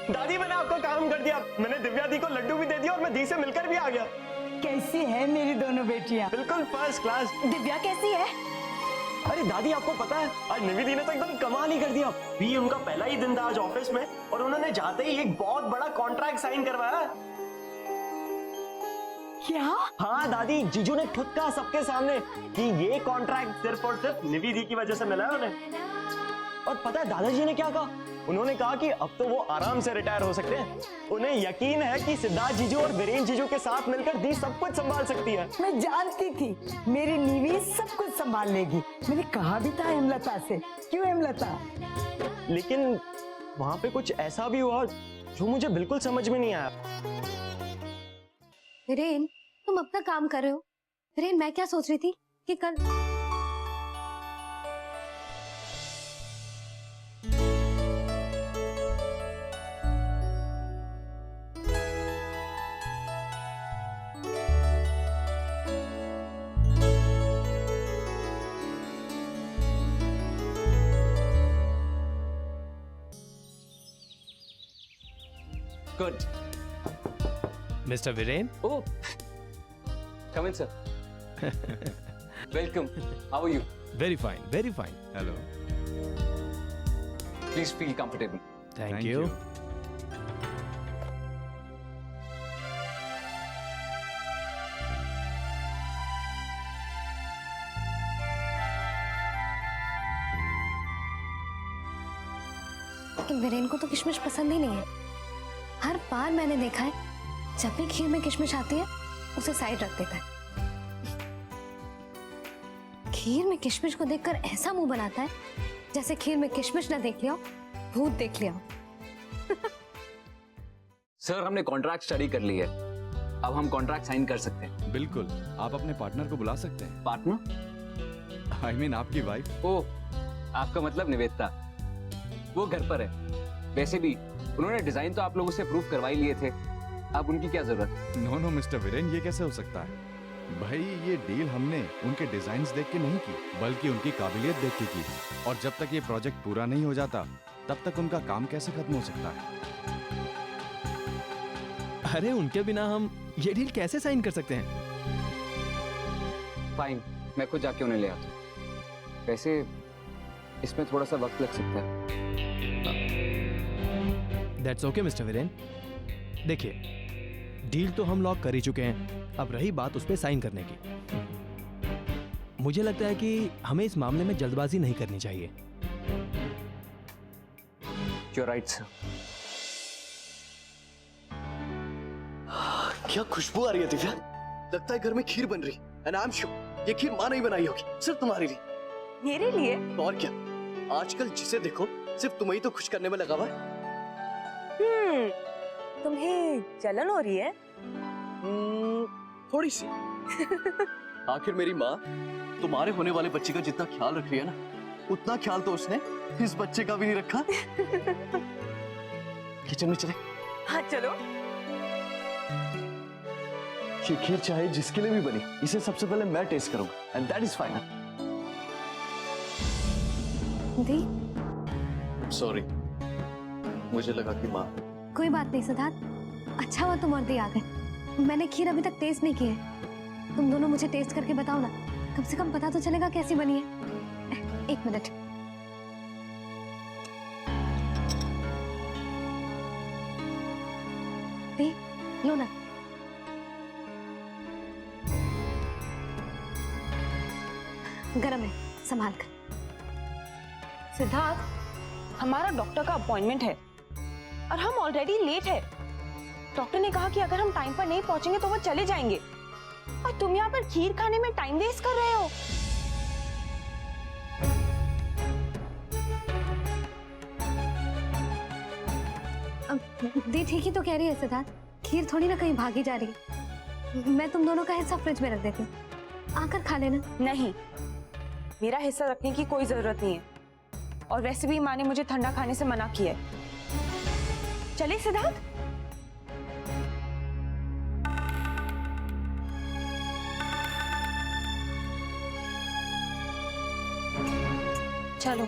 दादी मैंने आपका काम कर दिया, मैंने दिव्या दी को लड्डू भी दे दिया और मैं दी से मिलकर भी आ गया। कैसी है मेरी दोनों बेटियां? बिल्कुल फर्स्ट क्लास। दिव्या कैसी है? अरे दादी आपको पता है आज निधि दी ने तो एकदम कमाल ही कर दिया। भी उनका पहला ही दिन था आज ऑफिस में और उन्होंने जाते ही एक बहुत बड़ा कॉन्ट्रैक्ट साइन करवाया। क्या? हाँ दादी, जीजू ने खुद कहा सबके सामने कि ये कॉन्ट्रैक्ट सिर्फ और सिर्फ निधि दी की वजह से मिला है उन्हें। और पता है दादाजी ने क्या कहा? उन्होंने कहा कि अब तो वो आराम से रिटायर हो सकते हैं। उन्हें यकीन है कि सिद्धार्थ जीजू और वीरेन जीजू के साथ मिलकर दी सब कुछ संभाल सकती है। मैं जानती थी मेरी निवी सब कुछ संभाल लेगी। मैंने कहा भी था हेमलता से। क्यों हेमलता? लेकिन वहां पे कुछ ऐसा भी हुआ जो मुझे बिल्कुल समझ में नहीं आया। वीरेन, तुम अपना काम कर रहे हो। वीरेन, मैं क्या सोच रही थी कि कल Good. Mr. Viren? Oh, come in, sir. Welcome. How are you? Very fine, very fine. Hello. Please feel comfortable. Thank you. लेकिन वीरेन को तो किशमिश पसंद ही नहीं है। हर बार मैंने देखा है जब भी खीर में किशमिश आती है उसे साइड रख देता है। खीर में किशमिश को देखकर ऐसा मुंह बनाता है जैसे खीर में किशमिश ना देख लिया हो, भूत देख लिया हो। सर, हमने कॉन्ट्रैक्ट स्टडी कर ली है। अब हम कॉन्ट्रैक्ट साइन कर सकते हैं। बिल्कुल, आप अपने पार्टनर को बुला सकते हैं। पार्टनर? I mean, आपकी वाइफ। ओह, आपका मतलब निवेदिता। वो घर पर है। वैसे भी उन्होंने डिजाइन तो आप लोगों से प्रूफ करवा ही लिए थे। अब उनकी क्या जरूरत? नो मिस्टर वीरेन, ये कैसे हो सकता है? भाई, ये डील हमने उनके डिजाइन्स देख के नहीं की, बल्कि उनकी काबिलियत देख के की। और जब तक ये प्रोजेक्ट पूरा नहीं हो जाता, तब तक उनका काम कैसे खत्म हो सकता है? अरे उनके बिना हम ये डील कैसे साइन कर सकते हैं? फाइन, मैं खुद जाके उन्हें ले आता हूँ। वैसे इसमें थोड़ा सा वक्त लग सकता है। That's okay, Mr. Viren. देखिए, डील तो हम लॉक कर ही चुके हैं। अब रही बात उस पे साइन करने की। मुझे लगता है कि हमें इस मामले में जल्दबाजी नहीं करनी चाहिए। You're right, sir. क्या खुशबू आ रही है दिव्या? लगता है घर में खीर बन रही। एंड आई एम श्योर ये खीर माँ नहीं बनाई होगी, सिर्फ तुम्हारे लिए। मेरे लिए? और क्या, आजकल जिसे देखो सिर्फ तुम्हें ही तो खुश करने में लगा हुआ है। तुम्हें जलन हो रही है? थोड़ी सी। आखिर मेरी माँ तुम्हारे होने वाले बच्चे का जितना ख्याल रख रही है ना, उतना ख्याल तो उसने इस बच्चे का भी नहीं रखा। किचन में चले। हाँ चलो। ये खीर चाहे जिसके लिए भी बनी, इसे सबसे पहले मैं टेस्ट करूंगा and that is final. The, sorry, मुझे लगा कि माँ। कोई बात नहीं सिद्धार्थ, अच्छा हुआ तुम और दी आ गए। मैंने खीर अभी तक टेस्ट नहीं की है। तुम दोनों मुझे टेस्ट करके बताओ ना, कम से कम पता तो चलेगा कैसी बनी है। एक मिनट। दी, लो ना। गरम है, संभाल कर। सिद्धार्थ, हमारा डॉक्टर का अपॉइंटमेंट है और हम ऑलरेडी लेट है। डॉक्टर ने कहा कि अगर हम टाइम पर नहीं पहुंचेंगे तो वो चले जाएंगे, और तुम यहाँ पर खीर खाने में टाइम वेस्ट कर रहे हो। दी ठीक ही तो कह रही है सिद्धार्थ, खीर थोड़ी ना कहीं भागी जा रही है। मैं तुम दोनों का हिस्सा फ्रिज में रख देती हूँ, आकर खा लेना। नहीं, मेरा हिस्सा रखने की कोई जरूरत नहीं है, और वैसे भी माँ ने मुझे ठंडा खाने से मना किया है। चले सिद्धार्थ? चलो।